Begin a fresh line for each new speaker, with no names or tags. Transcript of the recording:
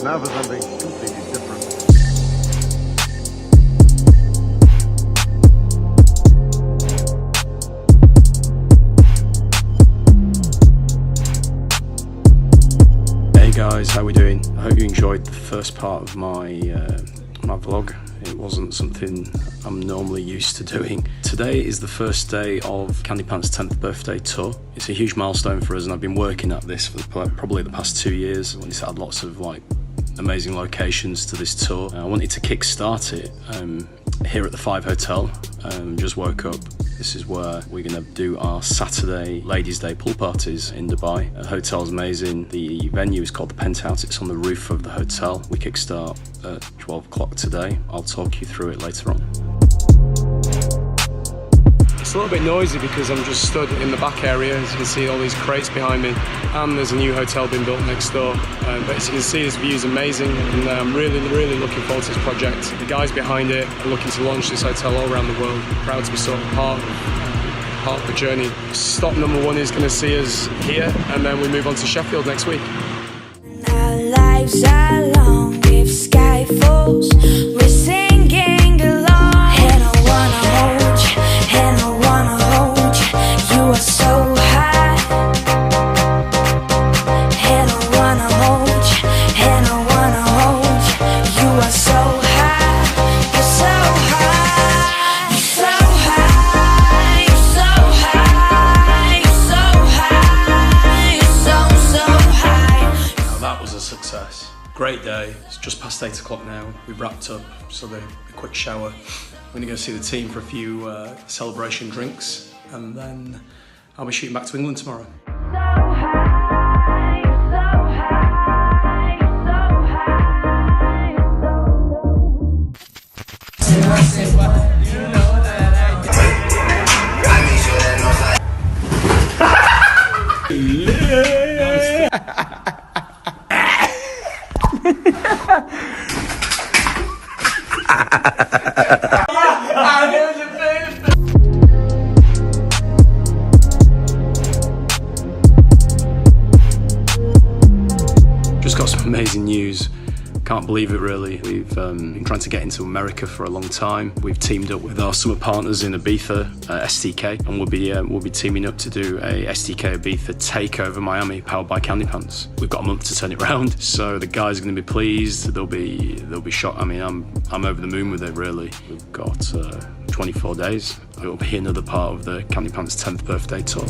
and now for something completely different.
Hey guys, how we doing? I hope you enjoyed the first part of my vlog. It wasn't something I'm normally used to doing. Today is the first day of Candypants' 10th birthday tour. It's a huge milestone for us, and I've been working at this for probably the past 2 years. It's had lots of amazing locations to this tour. I wanted to kick-start it here at the 5 Hotel. Just woke up. This is where we're going to do our Saturday Ladies' Day pool parties in Dubai. The hotel's amazing. The venue is called the Penthouse. It's on the roof of the hotel. We kickstart at 12 o'clock today. I'll talk you through it later on. It's a little bit noisy because I'm just stood in the back area. As you can see, all these crates behind me, and there's a new hotel being built next door. But as you can see, this view is amazing, and I'm really looking forward to this project. The guys behind it are looking to launch this hotel all around the world. Proud to be sort of part of the journey. Stop number 1 is going to see us here, and then we move on to Sheffield next week.
Our lives are long, if sky falls, we're singing along. And I wanna hold you, and I wanna hold you. You are so high. And I wanna hold you, and I wanna hold you. You are so high. You're so high. You're so high. You're so high. You're so high. You're so high.
Now that was a success. Great day. It's just past 8 o'clock now. We've wrapped up, so a quick shower. We're going to go see the team for a few celebration drinks, and then I'll be shooting back to England tomorrow. Just got some amazing news. Can't believe it, really. We've been trying to get into America for a long time. We've teamed up with our summer partners in Ibiza, STK, and we'll be teaming up to do a STK Ibiza takeover Miami, powered by Candypants. We've got a month to turn it around, so the guys are going to be pleased. They'll be shocked. I mean, I'm over the moon with it, really. We've got 24 days. It will be another part of the Candypants' 10th birthday tour.